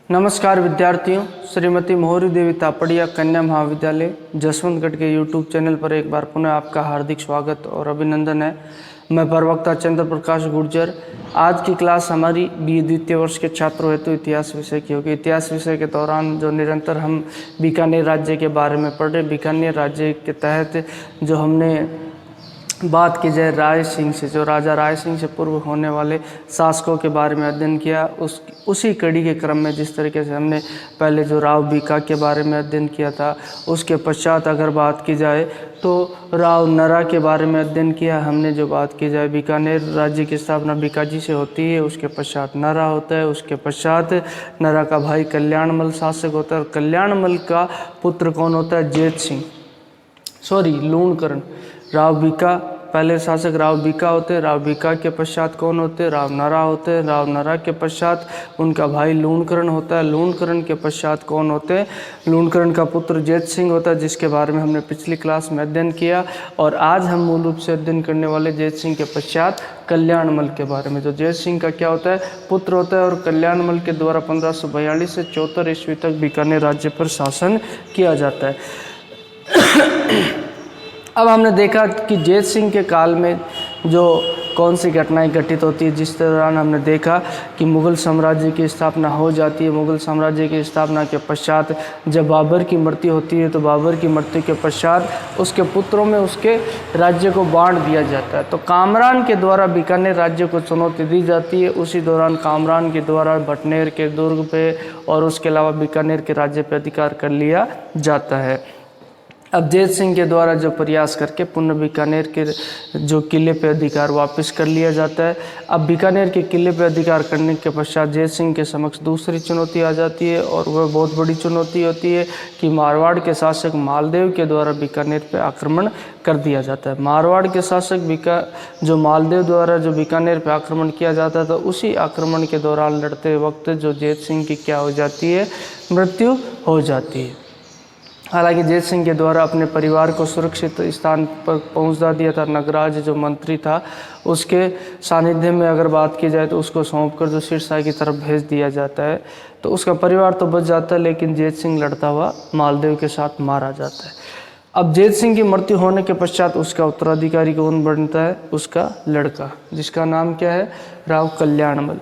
नमस्कार विद्यार्थियों, श्रीमती मोहरी देवी तापड़िया कन्या महाविद्यालय जसवंतगढ़ के यूट्यूब चैनल पर एक बार पुनः आपका हार्दिक स्वागत और अभिनंदन है। मैं प्रवक्ता चंद्र प्रकाश गुर्जर। आज की क्लास हमारी BA द्वितीय वर्ष के छात्रों हेतु इतिहास विषय की होगी। इतिहास विषय के दौरान जो निरंतर हम बीकानेर राज्य के बारे में पढ़ रहे, बीकानेर राज्य के तहत जो हमने बात की जाए राय सिंह से, जो राजा राय सिंह से पूर्व होने वाले शासकों के बारे में अध्ययन किया, उसी कड़ी के क्रम में जिस तरीके से हमने पहले जो राव बीका के बारे में अध्ययन किया था, उसके पश्चात अगर बात की जाए तो राव नरा के बारे में अध्ययन किया हमने। जो बात की जाए बीकानेर राज्य की स्थापना बीकाजी से होती है, उसके पश्चात नरा होता है, उसके पश्चात नरा का भाई कल्याणमल शासक होता है और कल्याणमल का पुत्र कौन होता है? लूणकरण। राव बीका पहले शासक राव बीका होते हैं, राव बीका के पश्चात कौन होते हैं? राव नरा होते हैं, राव नरा के पश्चात उनका भाई लूणकरण होता है, लूणकरण के पश्चात कौन होते हैं? लूणकरण का पुत्र जेत सिंह होता है, जिसके बारे में हमने पिछली क्लास में अध्ययन किया। और आज हम मूल रूप से अध्ययन करने वाले जेत सिंह के पश्चात कल्याणमल के बारे में। जो जेत सिंह का क्या होता है? पुत्र होता है और कल्याणमल के द्वारा 1542 से 74 ईस्वी तक बीकानेर राज्य पर शासन किया जाता है। अब हमने देखा कि जेत सिंह के काल में जो कौन सी घटनाएं घटित होती है, जिस दौरान हमने देखा कि मुग़ल साम्राज्य की स्थापना हो जाती है। मुग़ल साम्राज्य की स्थापना के पश्चात जब बाबर की मृत्यु होती है, तो बाबर की मृत्यु के पश्चात उसके पुत्रों में उसके राज्य को बांट दिया जाता है। तो कामरान के द्वारा बीकानेर राज्य को चुनौती दी जाती है। उसी दौरान कामरान के द्वारा भटनेर के दुर्ग पे और उसके अलावा बीकानेर के राज्य पर अधिकार कर लिया जाता है। अब जेत सिंह के द्वारा जो प्रयास करके पुनः बीकानेर के जो किले पे अधिकार वापस कर लिया जाता है। अब बीकानेर के किले पे अधिकार करने के पश्चात जेत सिंह के समक्ष दूसरी चुनौती आ जाती है और वह बहुत बड़ी चुनौती होती है कि मारवाड़ के शासक मालदेव के द्वारा बीकानेर पे आक्रमण कर दिया जाता है। मारवाड़ के शासक जो मालदेव द्वारा जो बीकानेर पे आक्रमण किया जाता है, तो उसी आक्रमण के दौरान लड़ते वक्त जो जेत सिंह की क्या हो जाती है? मृत्यु हो जाती है। हालांकि जेत सिंह के द्वारा अपने परिवार को सुरक्षित स्थान पर पहुंचा दिया था। नगराज जो मंत्री था, उसके सानिध्य में अगर बात की जाए तो उसको सौंपकर जो सिरसा की तरफ भेज दिया जाता है, तो उसका परिवार तो बच जाता है, लेकिन जेत सिंह लड़ता हुआ मालदेव के साथ मारा जाता है। अब जेत सिंह की मृत्यु होने के पश्चात उसका उत्तराधिकारी कौन बनता है? उसका लड़का, जिसका नाम क्या है? राव कल्याणमल।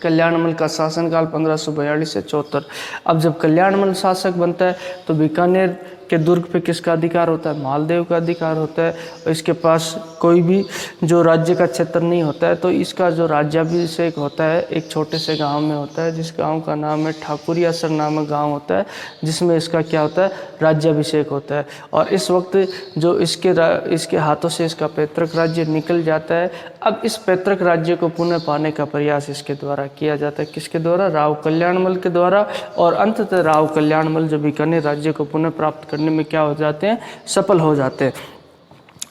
कल्याणमल का शासनकाल 1542 से 74। अब जब कल्याणमल शासक बनता है तो बीकानेर के दुर्ग पे किसका अधिकार होता है? मालदेव का अधिकार होता है। और इसके पास कोई भी जो राज्य का क्षेत्र नहीं होता है, तो इसका जो राज्याभिषेक होता है एक छोटे से गांव में होता है, जिस गांव का नाम है ठाकुरियासर नामक गांव होता है, जिसमें इसका क्या होता है? राज्याभिषेक होता है। और इस वक्त जो इसके हाथों से इसका पैतृक राज्य निकल जाता है। अब इस पैतृक राज्य को पुनः पाने का प्रयास इसके द्वारा किया जाता है। किसके द्वारा? राव कल्याणमल के द्वारा। और अंततः राव कल्याणमल जो बीकानेर राज्य को पुनः प्राप्त करने में क्या हो जाते हैं? सफल हो जाते हैं।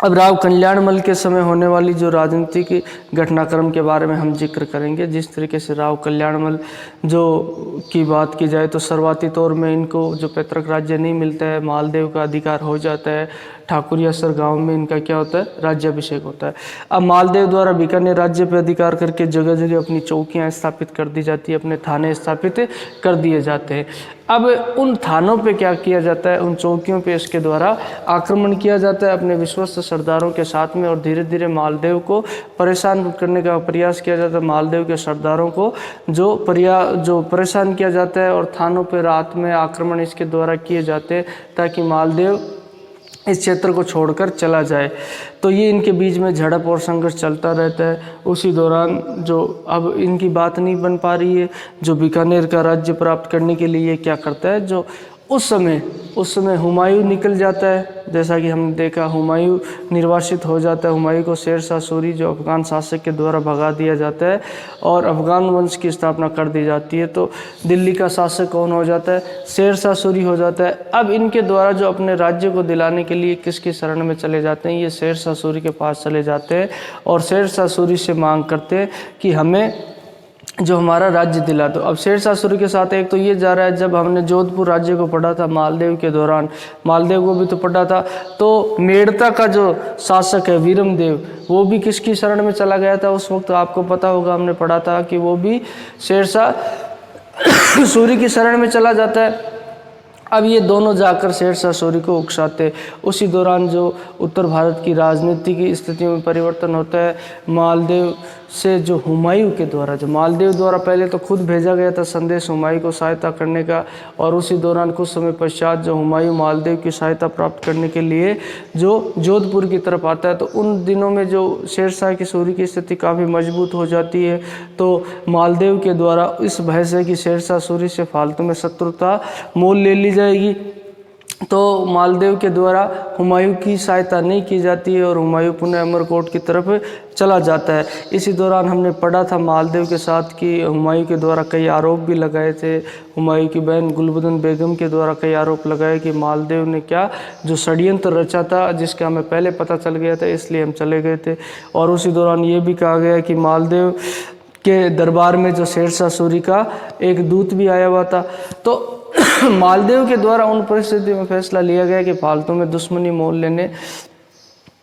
अब राव कल्याणमल के समय होने वाली जो राजनीतिक घटनाक्रम के बारे में हम जिक्र करेंगे। जिस तरीके से राव कल्याणमल जो की बात की जाए तो शुरुआती तौर में इनको जो पैतृक राज्य नहीं मिलता है, मालदेव का अधिकार हो जाता है, ठाकुरियासर गांव में इनका क्या होता है? राज्याभिषेक होता है। अब मालदेव द्वारा बीकानेर राज्य पर अधिकार करके जगह जगह अपनी चौकियां स्थापित कर दी जाती है, अपने थाने स्थापित कर दिए जाते हैं। अब उन थानों पे क्या किया जाता है? उन चौकियों पे इसके द्वारा आक्रमण किया जाता है अपने विश्वस्त सरदारों के साथ में, और धीरे धीरे मालदेव को परेशान करने का प्रयास किया जाता है। मालदेव के सरदारों को जो परेशान किया जाता है, और थानों पे रात में आक्रमण इसके द्वारा किए जाते हैं ताकि मालदेव इस क्षेत्र को छोड़कर चला जाए। तो ये इनके बीच में झड़प और संघर्ष चलता रहता है। उसी दौरान जो अब इनकी बात नहीं बन पा रही है, जो बीकानेर का राज्य प्राप्त करने के लिए ये क्या करता है? जो उस समय हुमायूं निकल जाता है। जैसा कि हमने देखा, हुमायूं निर्वासित हो जाता है। हुमायूं को शेरशाह सूरी जो अफगान शासक के द्वारा भगा दिया जाता है और अफगान वंश की स्थापना कर दी जाती है। तो दिल्ली का शासक कौन हो जाता है? शेरशाह सूरी हो जाता है। अब इनके द्वारा जो अपने राज्य को दिलाने के लिए किसकी शरण में चले जाते हैं? ये शेरशाह सूरी के पास चले जाते हैं और शेरशाह सूरी से मांग करते हैं कि हमें जो हमारा राज्य दिला। तो अब शेरशाह सूरी के साथ एक तो ये जा रहा है, जब हमने जोधपुर राज्य को पढ़ा था मालदेव के दौरान, मालदेव को भी तो पढ़ा था, तो मेड़ता का जो शासक है वीरमदेव, वो भी किसकी शरण में चला गया था उस वक्त, आपको पता होगा, हमने पढ़ा था कि वो भी शेरशाह सूरी की शरण में चला जाता है। अब ये दोनों जाकर शेरशाह सूरी को उकसाते। उसी दौरान जो उत्तर भारत की राजनीति की स्थितियों में परिवर्तन होता है, मालदेव से जो हुमायूं के द्वारा, जो मालदेव द्वारा पहले तो खुद भेजा गया था संदेश हुमायूं को सहायता करने का, और उसी दौरान कुछ समय पश्चात जो हुमायूं मालदेव की सहायता प्राप्त करने के लिए जो जोधपुर की तरफ आता है, तो उन दिनों में जो शेरशाह की सूरी की स्थिति काफ़ी मजबूत हो जाती है। तो मालदेव के द्वारा इस भय से कि शेरशाह सूरी से फालतू में शत्रुता मोल ले ली जाएगी, तो मालदेव के द्वारा हुमायूं की सहायता नहीं की जाती है और हुमायूं पुनः अमरकोट की तरफ चला जाता है। इसी दौरान हमने पढ़ा था मालदेव के साथ कि हुमायूं के द्वारा कई आरोप भी लगाए थे। हुमायूं की बहन गुलबदन बेगम के द्वारा कई आरोप लगाए कि मालदेव ने क्या जो षड्यंत्र रचा था, जिसका हमें पहले पता चल गया था, इसलिए हम चले गए थे। और उसी दौरान ये भी कहा गया कि मालदेव के दरबार में जो शेरशाह सूरी का एक दूत भी आया हुआ था। तो मालदेव के द्वारा उन परिस्थितियों में फैसला लिया गया कि फालतू में दुश्मनी मोल लेने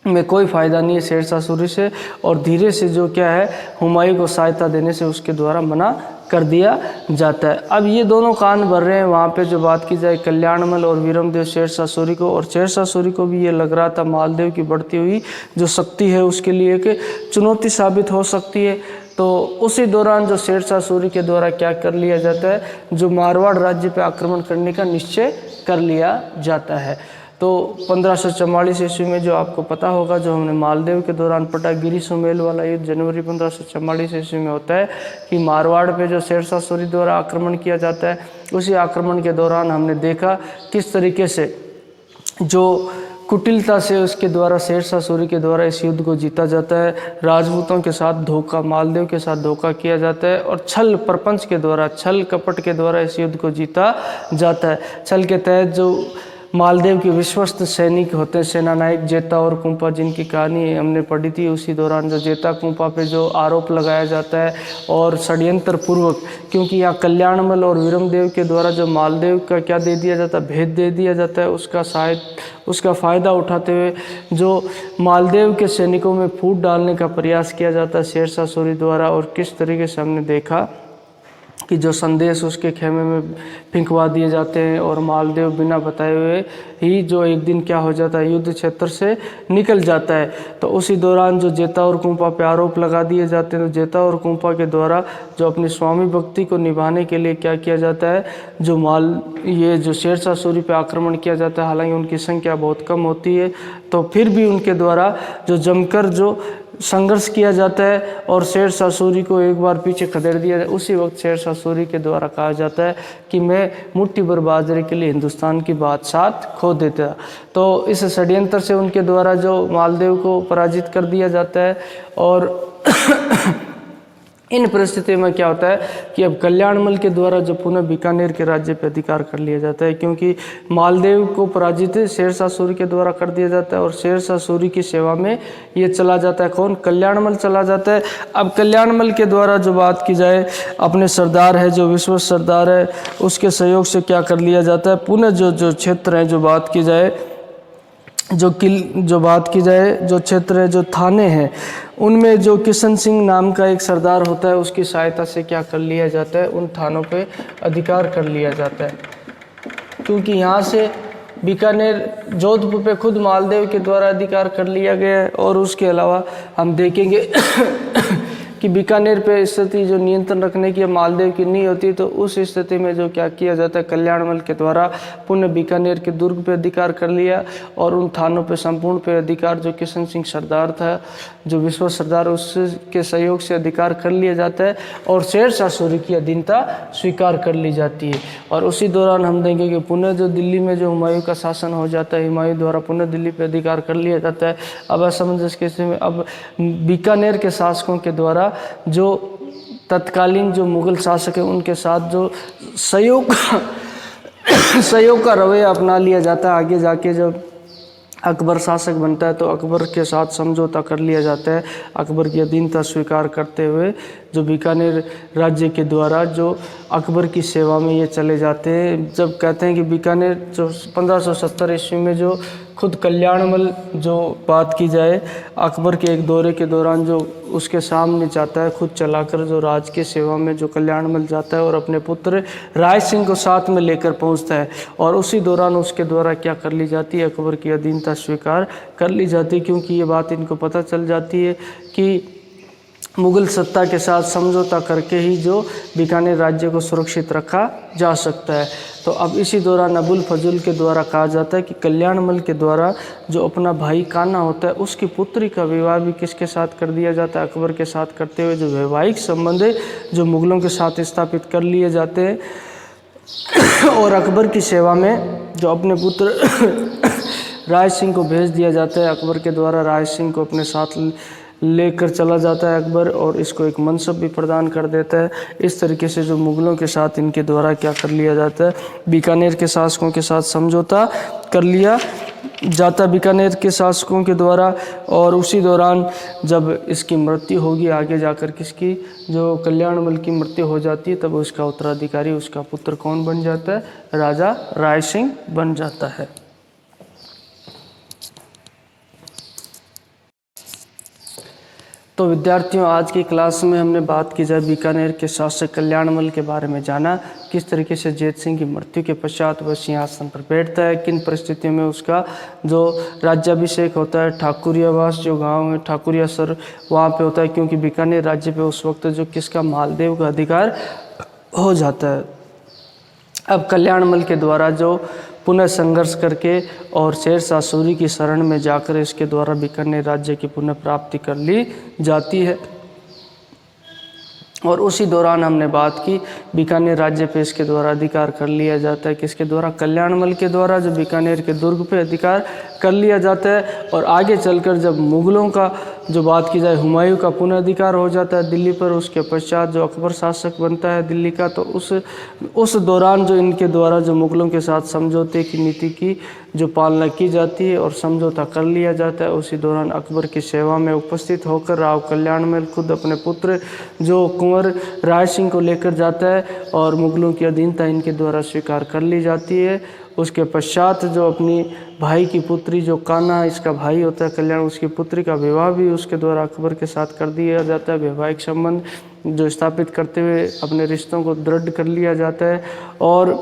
में कोई फ़ायदा नहीं है शेरशाह सूरी से, और धीरे से जो क्या है हुमायूं को सहायता देने से उसके द्वारा मना कर दिया जाता है। अब ये दोनों कान भर रहे हैं वहाँ पे जो बात की जाए कल्याणमल और वीरमदेव शेरशाह सूरी को, और शेरशाह सूरी को भी ये लग रहा था मालदेव की बढ़ती हुई जो शक्ति है उसके लिए एक चुनौती साबित हो सकती है। तो उसी दौरान जो शेरशाह सूरी के द्वारा क्या कर लिया जाता है, जो मारवाड़ राज्य पे आक्रमण करने का निश्चय कर लिया जाता है। तो 1544 ईस्वी में जो आपको पता होगा, जो हमने मालदेव के दौरान पढ़ा, गिरी सुमेल वाला युद्ध जनवरी 1544 ईस्वी में होता है कि मारवाड़ पे जो शेरशाह सूरी द्वारा आक्रमण किया जाता है। उसी आक्रमण के दौरान हमने देखा किस तरीके से जो कुटिलता से उसके द्वारा शेरशाह सूरी के द्वारा इस युद्ध को जीता जाता है। राजपूतों के साथ धोखा, मालदेव के साथ धोखा किया जाता है और छल प्रपंच के द्वारा, छल कपट के द्वारा इस युद्ध को जीता जाता है। छल के तहत जो मालदेव के विश्वस्त सैनिक होते हैं, सेनानायक जेता और कुंपा, जिनकी कहानी हमने पढ़ी थी, उसी दौरान जो जेता कुंपा पे जो आरोप लगाया जाता है और षड्यंत्र पूर्वक, क्योंकि यहाँ कल्याणमल और वीरमदेव के द्वारा जो मालदेव का क्या दे दिया जाता है, भेद दे दिया जाता है, उसका फ़ायदा उठाते हुए जो मालदेव के सैनिकों में फूट डालने का प्रयास किया जाता है शेरशाह सूरी द्वारा। और किस तरीके से हमने देखा कि जो संदेश उसके खेमे में फेंकवा दिए जाते हैं और मालदेव बिना बताए हुए ही जो एक दिन क्या हो जाता है, युद्ध क्षेत्र से निकल जाता है। तो उसी दौरान जो जेता और कुंपा पे आरोप लगा दिए जाते हैं, तो जेता और कुंपा के द्वारा जो अपनी स्वामी भक्ति को निभाने के लिए क्या किया जाता है, जो शेरशाह सूरी पे आक्रमण किया जाता है। हालांकि उनकी संख्या बहुत कम होती है, तो फिर भी उनके द्वारा जो जमकर जो संघर्ष किया जाता है और शेरशाह सूरी को एक बार पीछे खदेड़ दिया जाए। उसी वक्त शेरशाह सूरी के द्वारा कहा जाता है कि मैं मुट्ठी भर बाजरे के लिए हिंदुस्तान की बादशाह खो देता। तो इस षड्यंत्र से उनके द्वारा जो मालदेव को पराजित कर दिया जाता है। और इन परिस्थितियों में क्या होता है कि अब कल्याणमल के द्वारा जो पुनः बीकानेर के राज्य पर अधिकार कर लिया जाता है, क्योंकि मालदेव को पराजित शेरशाह सूरी के द्वारा कर दिया जाता है और शेरशाह सूरी की सेवा में ये चला जाता है, कौन, कल्याणमल चला जाता है। अब कल्याणमल के द्वारा जो बात की जाए, अपने सरदार है जो विश्वस्त सरदार है, उसके सहयोग से क्या कर लिया जाता है, पुनः जो क्षेत्र है, जो बात की जाए, जो क्षेत्र है, जो थाने हैं, उनमें जो किशन सिंह नाम का एक सरदार होता है, उसकी सहायता से क्या कर लिया जाता है, उन थानों पे अधिकार कर लिया जाता है। क्योंकि यहाँ से बीकानेर, जोधपुर पे खुद मालदेव के द्वारा अधिकार कर लिया गया है। और उसके अलावा हम देखेंगे कि बीकानेर पे स्थिति जो नियंत्रण रखने की मालदेव की नहीं होती, तो उस स्थिति में जो क्या किया जाता है, कल्याणमल के द्वारा पुनः बीकानेर के दुर्ग पे अधिकार कर लिया और उन थानों पे संपूर्ण पे अधिकार जो किशन सिंह सरदार था, जो विश्व सरदार, उसके सहयोग से अधिकार कर लिया जाता है और शेरशाह सूरी की अधीनता स्वीकार कर ली जाती है। और उसी दौरान हम देखेंगे कि पुनः जो दिल्ली में जो हुमायूं का शासन हो जाता है, हुमायूं द्वारा पुनः दिल्ली पे अधिकार कर लिया जाता है। अब असमंजस के स्थिति में अब बीकानेर के शासकों के द्वारा जो तत्कालीन जो मुगल शासक है उनके साथ जो सहयोग का रवैया अपना लिया जाता है। आगे जाके जब अकबर शासक बनता है तो अकबर के साथ समझौता कर लिया जाता है, अकबर की अधीनता स्वीकार करते हुए जो बीकानेर राज्य के द्वारा जो अकबर की सेवा में ये चले जाते हैं। जब कहते हैं कि बीकानेर जो 1570 ईस्वी में जो खुद कल्याणमल जो बात की जाए, अकबर के एक दौरे के दौरान जो उसके सामने जाता है खुद चलाकर जो राज की सेवा में जो कल्याणमल जाता है और अपने पुत्र राय सिंह को साथ में लेकर पहुंचता है, और उसी दौरान उसके द्वारा क्या कर ली जाती है, अकबर की अधीनता स्वीकार कर ली जाती है, क्योंकि ये बात इनको पता चल जाती है कि मुग़ल सत्ता के साथ समझौता करके ही जो बीकानेर राज्य को सुरक्षित रखा जा सकता है। तो अब इसी दौरान अबुल फजल के द्वारा कहा जाता है कि कल्याणमल के द्वारा जो अपना भाई कान्हा होता है उसकी पुत्री का विवाह भी किसके साथ कर दिया जाता है, अकबर के साथ करते हुए जो वैवाहिक संबंध है जो मुग़लों के साथ स्थापित कर लिए जाते हैं। और अकबर की सेवा में जो अपने पुत्र राय सिंह को भेज दिया जाता है, अकबर के द्वारा राय सिंह को अपने साथ लेकर चला जाता है अकबर, और इसको एक मनसब भी प्रदान कर देता है। इस तरीके से जो मुग़लों के साथ इनके द्वारा क्या कर लिया जाता है, बीकानेर के शासकों के साथ समझौता कर लिया जाता है बीकानेर के शासकों के द्वारा। और उसी दौरान जब इसकी मृत्यु होगी आगे जाकर, किसकी, जो कल्याणमल की मृत्यु हो जाती है, तब उसका उत्तराधिकारी उसका पुत्र कौन बन जाता है, राजा राय सिंह बन जाता है। तो विद्यार्थियों, आज की क्लास में हमने बात की जाए बीकानेर के शासक कल्याणमल के बारे में, जाना किस तरीके से जैत सिंह की मृत्यु के पश्चात वह सिंहासन पर बैठता है, किन परिस्थितियों में उसका जो राज्याभिषेक होता है, ठाकुरियावास जो गांव है ठाकुरिया सर वहाँ पे होता है, क्योंकि बीकानेर राज्य पे उस वक्त जो किसका, मालदेव का अधिकार हो जाता है। अब कल्याणमल के द्वारा जो पुनः संघर्ष करके और शेरशाह सूरी की शरण में जाकर इसके द्वारा बीकानेर राज्य की पुनः प्राप्ति कर ली जाती है। और उसी दौरान हमने बात की बीकानेर राज्य पे इसके द्वारा अधिकार कर लिया जाता है, किसके द्वारा, कल्याणमल के द्वारा, जो बीकानेर के दुर्ग पे अधिकार कर लिया जाता है। और आगे चलकर जब मुग़लों का जो बात की जाए, हुमायूं का पुनः अधिकार हो जाता है दिल्ली पर, उसके पश्चात जो अकबर शासक बनता है दिल्ली का, तो उस दौरान जो इनके द्वारा जो मुग़लों के साथ समझौते की नीति की जो पालना की जाती है और समझौता कर लिया जाता है, उसी दौरान अकबर की सेवा में उपस्थित होकर राव कल्याणमल खुद अपने पुत्र जो कुंवर राय सिंह को लेकर जाता है और मुग़लों की अधीनता इनके द्वारा स्वीकार कर ली जाती है। उसके पश्चात जो अपनी भाई की पुत्री जो कान्हा इसका भाई होता है कल्याण, उसकी पुत्री का विवाह भी उसके द्वारा अकबर के साथ कर दिया जाता है। वैवाहिक संबंध जो स्थापित करते हुए अपने रिश्तों को दृढ़ कर लिया जाता है और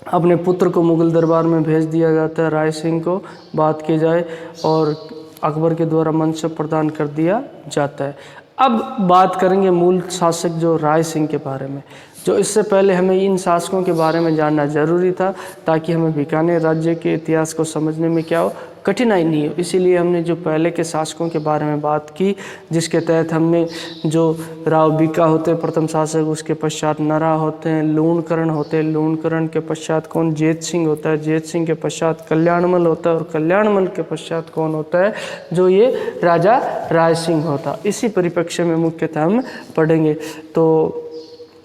अपने पुत्र को मुग़ल दरबार में भेज दिया जाता है, राय सिंह को बात की जाए, और अकबर के द्वारा मनसब प्रदान कर दिया जाता है। अब बात करेंगे मूल शासक जो राय सिंह के बारे में, जो इससे पहले हमें इन शासकों के बारे में जानना जरूरी था ताकि हमें बीकानेर राज्य के इतिहास को समझने में क्या हो, कठिनाई नहीं हो। इसीलिए हमने जो पहले के शासकों के बारे में बात की, जिसके तहत हमने जो राव बीका होते हैं प्रथम शासक, उसके पश्चात नरा होते हैं, लूणकरण होते हैं, लूणकरण के पश्चात कौन, जैत सिंह होता है, जैत सिंह के पश्चात कल्याणमल होता है और कल्याणमल के पश्चात कौन होता है, जो ये राजा राय सिंह होता। इसी परिप्रेक्ष्य में मुख्यतः हम पढ़ेंगे। तो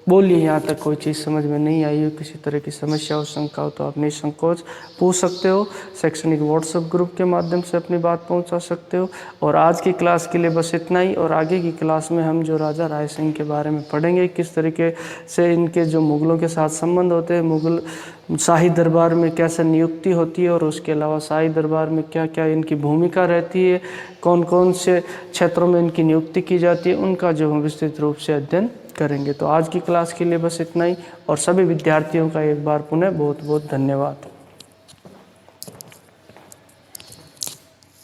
बोलिए, यहाँ तक कोई चीज़ समझ में नहीं आई हो, किसी तरह की समस्या हो, शंका हो, तो आप निसंकोच पूछ सकते हो। शैक्षणिक व्हाट्सएप ग्रुप के माध्यम से अपनी बात पहुँचा सकते हो। और आज की क्लास के लिए बस इतना ही, और आगे की क्लास में हम जो राजा राय सिंह के बारे में पढ़ेंगे, किस तरीके से इनके जो मुग़लों के साथ संबंध होते हैं, मुग़ल शाही दरबार में कैसे नियुक्ति होती है और उसके अलावा शाही दरबार में क्या क्या इनकी भूमिका रहती है, कौन कौन से क्षेत्रों में इनकी नियुक्ति की जाती है, उनका जो हम विस्तृत रूप से अध्ययन करेंगे। तो आज की क्लास के लिए बस इतना ही, और सभी विद्यार्थियों का एक बार पुनः बहुत बहुत धन्यवाद।